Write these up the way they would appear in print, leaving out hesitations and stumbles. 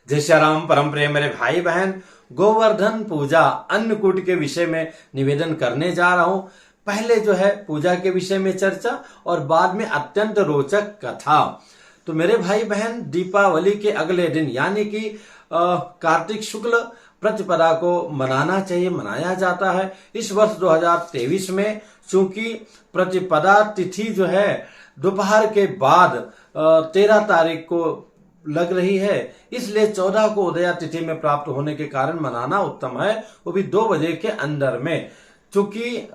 जय श्री राम। परम प्रिय मेरे भाई बहन, गोवर्धन पूजा अन्नकूट के विषय में निवेदन करने जा रहा हूं। पहले जो है पूजा के विषय में चर्चा और बाद में अत्यंत रोचक कथा। तो मेरे भाई बहन, दीपावली के अगले दिन यानी कि कार्तिक शुक्ल प्रतिपदा को मनाना चाहिए, मनाया जाता है। इस वर्ष 2023 में चूंकि प्रतिपदा तिथि जो है दोपहर के बाद 13 तारीख को लग रही है, इसलिए 14 को उदया तिथि में प्राप्त होने के कारण मनाना उत्तम है, वो भी 2 बजे के अंदर में। चूंकि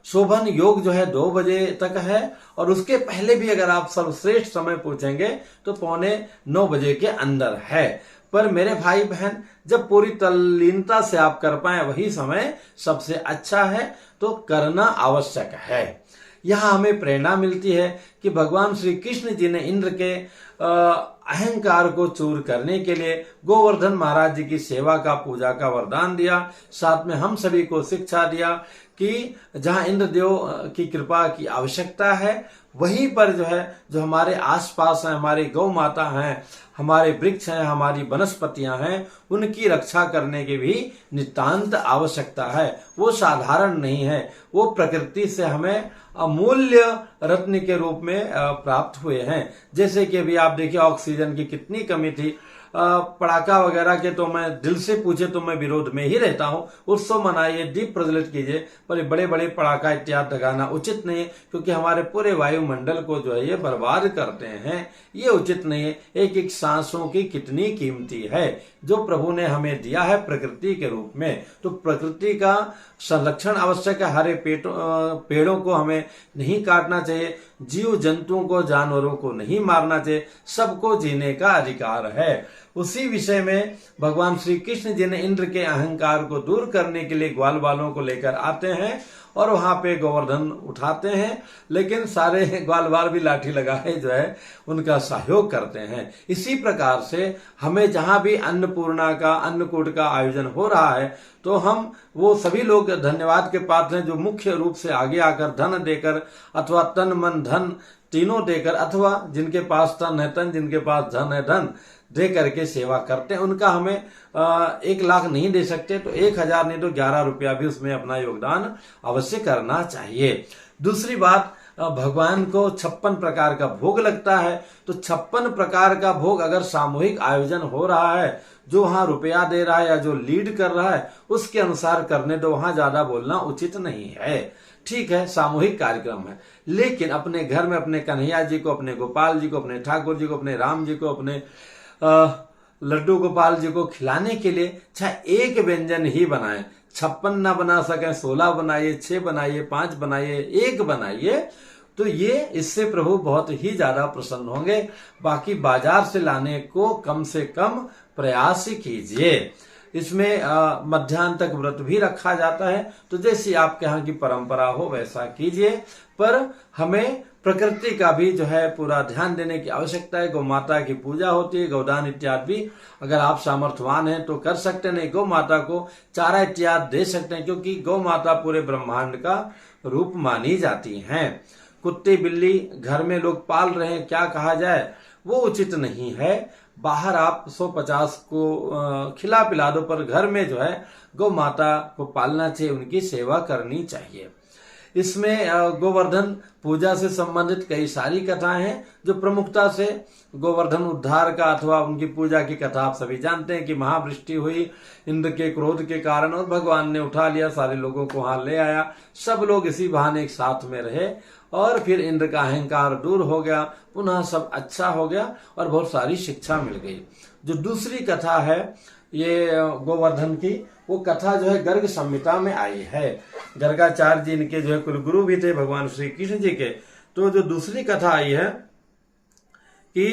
शोभन योग जो है 2 बजे तक है और उसके पहले भी अगर आप सर्वश्रेष्ठ समय पूछेंगे तो 8:45 बजे के अंदर है। पर मेरे भाई बहन, जब पूरी तल्लीनता से आप कर पाए वही समय सबसे अच्छा है, तो करना आवश्यक है। यहाँ हमें प्रेरणा मिलती है कि भगवान श्री कृष्ण जी ने इंद्र के अहंकार को चूर करने के लिए गोवर्धन महाराज जी की सेवा का, पूजा का वरदान दिया। साथ में हम सभी को शिक्षा दिया कि जहाँ इंद्रदेव की कृपा की आवश्यकता है, वहीं पर जो है, जो हमारे आसपास है, हमारी गौ माता हैं, हमारे वृक्ष हैं, हमारी वनस्पतियां हैं, उनकी रक्षा करने की भी नितांत आवश्यकता है। वो साधारण नहीं है, वो प्रकृति से हमें अमूल्य रत्न के रूप में प्राप्त हुए हैं। जैसे कि अभी आप देखिए ऑक्सीजन की कितनी कमी थी, पटाखा वगैरह के तो मैं दिल से पूछे तो मैं विरोध में ही रहता हूँ। उत्सव मनाइए, दीप प्रज्वलित कीजिए, पर बड़े बड़े पटाखा इत्यादि लगाना उचित नहीं है, क्योंकि हमारे पूरे वायुमंडल को जो है ये बर्बाद करते हैं। ये उचित नहीं है। एक एक सांसों की कितनी कीमती है जो प्रभु ने हमें दिया है प्रकृति के रूप में। तो प्रकृति का संरक्षण आवश्यक है। हरे पेड़ों को हमें नहीं काटना चाहिए, जीव जंतुओं को, जानवरों को नहीं मारना चाहिए, सबको जीने का अधिकार है। उसी विषय में भगवान श्री कृष्ण जी ने इंद्र के अहंकार को दूर करने के लिए ग्वाल बालों को लेकर आते हैं और वहां पे गोवर्धन उठाते हैं, लेकिन सारे ग्वाल बाल भी लाठी लगाए जो है उनका सहयोग करते हैं। इसी प्रकार से हमें जहां भी अन्नपूर्णा का, अन्नकूट का आयोजन हो रहा है, तो हम वो सभी लोग धन्यवाद के पात्र हैं जो मुख्य रूप से आगे आकर धन देकर अथवा तन मन धन तीनों देकर, अथवा जिनके पास तन है तन, जिनके पास धन है धन दे करके सेवा करते हैं। उनका हमें 1 लाख नहीं दे सकते तो 1000 नहीं तो 11 रुपया भी उसमें अपना योगदान अवश्य करना चाहिए। दूसरी बात, भगवान को 56 प्रकार का भोग लगता है, तो 56 प्रकार का भोग अगर सामूहिक आयोजन हो रहा है, जो वहां रुपया दे रहा है या जो लीड कर रहा है उसके अनुसार करने दो, वहां ज्यादा बोलना उचित नहीं है। ठीक है, सामूहिक कार्यक्रम है, लेकिन अपने घर में अपने कन्हैया जी को, अपने गोपाल जी को, अपने ठाकुर जी को, अपने राम जी को, अपने लड्डू गोपाल जी को खिलाने के लिए चाहे एक व्यंजन ही बनाएं। 56 ना बना सके 16 बनाइए, 6 बनाइए, 5 बनाइए, 1 बनाइए, तो ये इससे प्रभु बहुत ही ज्यादा प्रसन्न होंगे। बाकी बाजार से लाने को कम से कम प्रयास कीजिए। इसमें मध्याह्न तक व्रत भी रखा जाता है, तो जैसी आपके यहाँ की परंपरा हो वैसा कीजिए। पर हमें प्रकृति का भी जो है पूरा ध्यान देने की आवश्यकता है। गौ माता की पूजा होती है, गौदान इत्यादि भी अगर आप सामर्थ्यवान हैं तो कर सकते हैं, नहीं गौ माता को चारा इत्यादि दे सकते हैं, क्योंकि गौ माता पूरे ब्रह्मांड का रूप मानी जाती हैं। कुत्ते बिल्ली घर में लोग पाल रहे हैं, क्या कहा जाए, वो उचित नहीं है। बाहर आप 150 को खिला पिला दो, पर घर में जो है गौ माता को पालना चाहिए, उनकी सेवा करनी चाहिए। इसमें गोवर्धन पूजा से संबंधित कई सारी कथाएं हैं, जो प्रमुखता से गोवर्धन उद्धार का अथवा उनकी पूजा की कथा आप सभी जानते हैं कि महावृष्टि हुई इंद्र के क्रोध के कारण और भगवान ने उठा लिया, सारे लोगों को वहां ले आया, सब लोग इसी बहाने एक साथ में रहे और फिर इंद्र का अहंकार दूर हो गया, पुनः सब अच्छा हो गया और बहुत सारी शिक्षा मिल गई। जो दूसरी कथा है ये गोवर्धन की, वो कथा जो है गर्ग संहिता में आई है। गर्गाचार्य जी इनके जो है कुलगुरु भी थे भगवान श्री कृष्ण जी के। तो जो दूसरी कथा आई है कि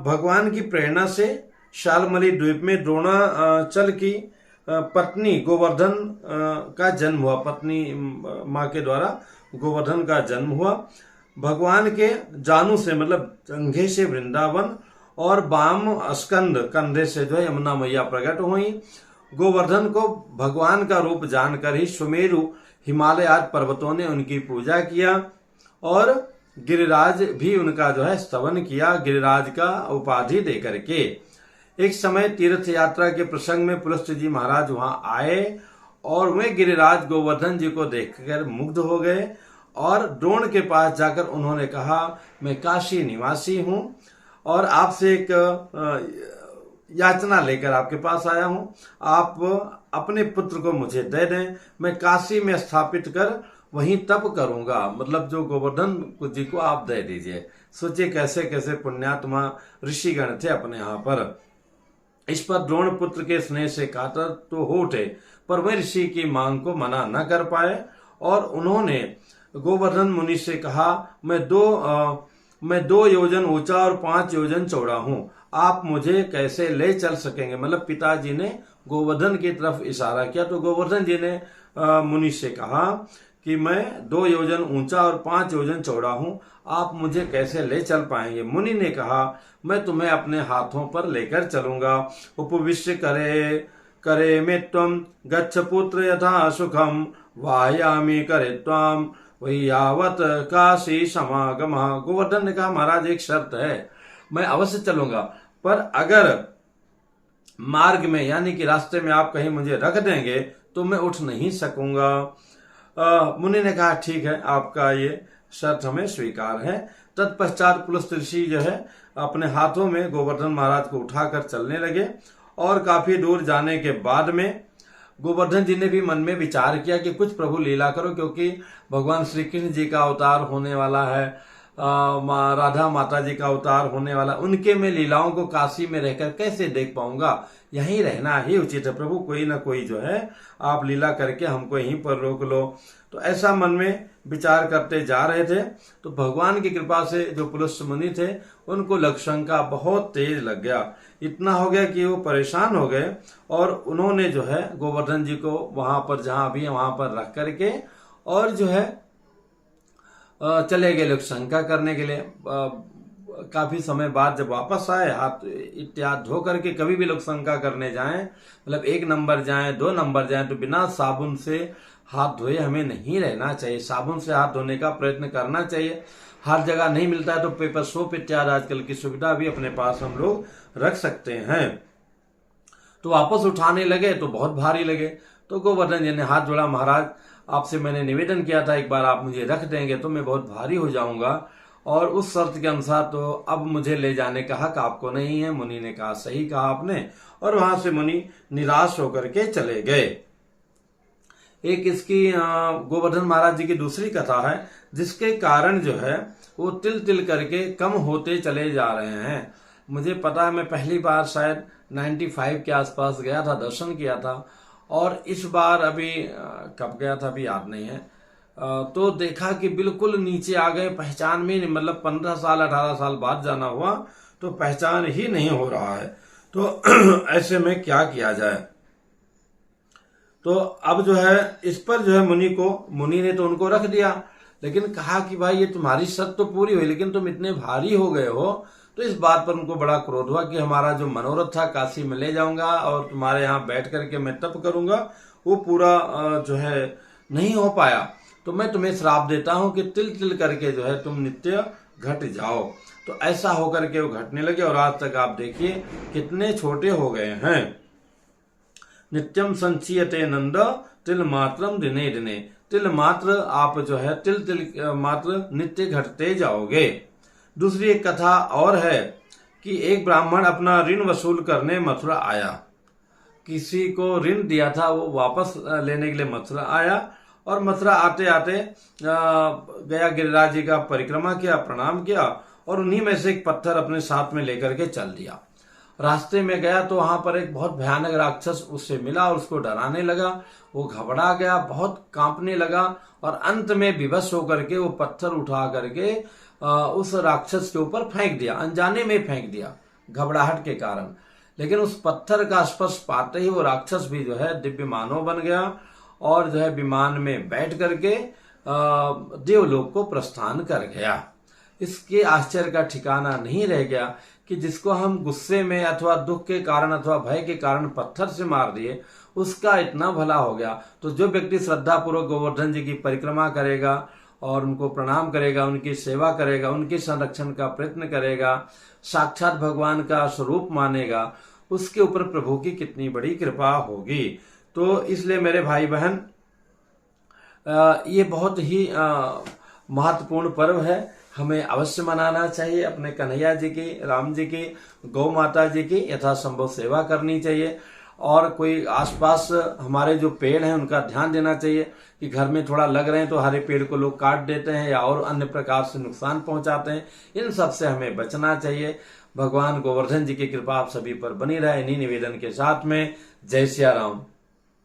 भगवान की प्रेरणा से शालमली द्वीप में द्रोणाचल की पत्नी गोवर्धन का जन्म हुआ। पत्नी माँ के द्वारा गोवर्धन का जन्म हुआ। भगवान के जानू से मतलब जंघे से वृंदावन और वाम स्कंद कंधे से जो है यमुना मैया प्रकट हुई। गोवर्धन को भगवान का रूप जानकर ही सुमेरु हिमालय आदि पर्वतों ने उनकी पूजा किया और गिरिराज भी उनका जो है स्तवन किया, गिरिराज का उपाधि देकर के। एक समय तीर्थ यात्रा के प्रसंग में पुलस्त जी महाराज वहां आए और वे गिरिराज गोवर्धन जी को देखकर मुग्ध हो गए और द्रोण के पास जाकर उन्होंने कहा, मैं काशी निवासी हूं और आपसे एक याचना लेकर आपके पास आया हूं। आप अपने पुत्र को मुझे दे दें, मैं काशी में स्थापित कर वहीं तप करूंगा। मतलब जो गोवर्धन जी को आप दे दीजिए। सोचिए कैसे कैसे पुण्यात्मा ऋषिगण थे अपने यहाँ पर। इस पर द्रोण पुत्र के स्नेह से कातर तो हो उठे, पर वे ऋषि की मांग को मना न कर पाए और उन्होंने गोवर्धन मुनि से कहा, मैं 2 योजन ऊंचा और 5 योजन चौड़ा हूं, आप मुझे कैसे ले चल सकेंगे। मतलब पिताजी ने गोवर्धन की तरफ इशारा किया तो गोवर्धन जी ने मुनि से कहा कि मैं 2 योजन ऊंचा और 5 योजन चौड़ा हूं, आप मुझे कैसे ले चल पाएंगे। मुनि ने कहा, मैं तुम्हें अपने हाथों पर लेकर चलूंगा। उपविश्य करे में त्वम गच्छ पुत्र यथा सुखम वायामी करे त्वाम वही यावत काशी समागम। गोवर्धन ने कहा, महाराज एक शर्त है, मैं अवश्य चलूंगा, पर अगर मार्ग में यानी कि रास्ते में आप कहीं मुझे रख देंगे तो मैं उठ नहीं सकूंगा। मुनि ने कहा, ठीक है, आपका ये शर्त हमें स्वीकार है। तत्पश्चात पुलस्त ऋषि जो है अपने हाथों में गोवर्धन महाराज को उठाकर चलने लगे और काफी दूर जाने के बाद में गोवर्धन जी ने भी मन में विचार किया कि कुछ प्रभु लीला करो, क्योंकि भगवान श्री कृष्ण जी का अवतार होने वाला है, राधा माता जी का अवतार होने वाला, उनके मैं लीलाओं को काशी में रहकर कैसे देख पाऊंगा, यहीं रहना ही उचित है। प्रभु कोई ना कोई जो है आप लीला करके हमको यहीं पर रोक लो। तो ऐसा मन में विचार करते जा रहे थे तो भगवान की कृपा से जो पुलस्त मुनि थे उनको लक्षशंका बहुत तेज लग गया। इतना हो गया कि वो परेशान हो गए और उन्होंने जो है गोवर्धन जी को वहां पर जहां भी वहां पर रख करके और जो है चले गए लोग शंका करने के लिए। काफी समय बाद जब वापस आए, हाथ इत्यादि धो करके, कभी भी लोग शंका करने जाएं, मतलब 1 नंबर जाएं 2 नंबर जाएं तो बिना साबुन से हाथ धोए हमें नहीं रहना चाहिए। साबुन से हाथ धोने का प्रयत्न करना चाहिए। हर जगह नहीं मिलता है तो पेपर सोप इत्यादि आजकल की सुविधा भी अपने पास हम लोग रख सकते हैं। तो वापस उठाने लगे तो बहुत भारी लगे। तो गोवर्धन जी ने हाथ जोड़ा, महाराज आपसे मैंने निवेदन किया था एक बार आप मुझे रख देंगे तो मैं बहुत भारी हो जाऊंगा और उस शर्त के अनुसार तो अब मुझे ले जाने का हक आपको नहीं है। मुनि ने कहा, सही कहा आपने, और वहां से मुनि निराश होकर के चले गए। एक इसकी गोवर्धन महाराज जी की दूसरी कथा है जिसके कारण जो है वो तिल तिल करके कम होते चले जा रहे हैं। मुझे पता है, मैं पहली बार शायद 95 के आसपास गया था, दर्शन किया था, और इस बार अभी कब गया था अभी याद नहीं है, तो देखा कि बिल्कुल नीचे आ गए, पहचान में नहीं, मतलब 15 साल 18 साल बाद जाना हुआ तो पहचान ही नहीं हो रहा है। तो ऐसे में क्या किया जाए। तो अब जो है इस पर जो है मुनि ने तो उनको रख दिया, लेकिन कहा कि भाई ये तुम्हारी शर्त तो पूरी हुई लेकिन तुम इतने भारी हो गए हो। तो इस बात पर उनको बड़ा क्रोध हुआ कि हमारा जो मनोरथ था काशी में ले जाऊंगा और तुम्हारे यहाँ बैठ करके मैं तप करूंगा, वो पूरा जो है नहीं हो पाया। तो मैं तुम्हें श्राप देता हूं कि तिल तिल करके जो है तुम नित्य घट जाओ। तो ऐसा होकर के वो घटने लगे और आज तक आप देखिए कितने छोटे हो गए हैं। नित्यम संचीयते नंद तिल मात्रम दिने दिने। तिल मात्र आप जो है तिल तिल मात्र नित्य घटते जाओगे। दूसरी एक कथा और है कि एक ब्राह्मण अपना ऋण वसूल करने मथुरा आया। किसी को ऋण दिया था वो वापस लेने के लिए मथुरा आया और मथुरा आते आते गया, गिरिराज जी का परिक्रमा किया, प्रणाम किया और उन्हीं में से एक पत्थर अपने साथ में लेकर के चल दिया। रास्ते में गया तो वहां पर एक बहुत भयानक राक्षस उससे मिला और उसको डराने लगा। वो घबरा गया, बहुत कांपने लगा और अंत में विवश होकर के वो पत्थर उठा करके उस राक्षस के ऊपर फेंक दिया, अनजाने में फेंक दिया घबराहट के कारण। लेकिन उस पत्थर का स्पर्श पाते ही वो राक्षस भी जो है दिव्य मानव बन गया और जो है विमान में बैठ करके देवलोक को प्रस्थान कर गया। इसके आश्चर्य का ठिकाना नहीं रह गया कि जिसको हम गुस्से में अथवा दुख के कारण अथवा भय के कारण पत्थर से मार दिए उसका इतना भला हो गया। तो जो व्यक्ति श्रद्धा पूर्वक गोवर्धन जी की परिक्रमा करेगा और उनको प्रणाम करेगा, उनकी सेवा करेगा, उनके संरक्षण का प्रयत्न करेगा, साक्षात भगवान का स्वरूप मानेगा, उसके ऊपर प्रभु की कितनी बड़ी कृपा होगी। तो इसलिए मेरे भाई बहन, ये बहुत ही महत्वपूर्ण पर्व है, हमें अवश्य मनाना चाहिए। अपने कन्हैया जी की, राम जी की, गौ माता जी की यथासंभव सेवा करनी चाहिए। और कोई आसपास हमारे जो पेड़ हैं उनका ध्यान देना चाहिए कि घर में थोड़ा लग रहे हैं तो हरे पेड़ को लोग काट देते हैं या और अन्य प्रकार से नुकसान पहुंचाते हैं। इन सब से हमें बचना चाहिए। भगवान गोवर्धन जी की कृपा आप सभी पर बनी रहे। इन्हीं निवेदन के साथ में जय सिया राम।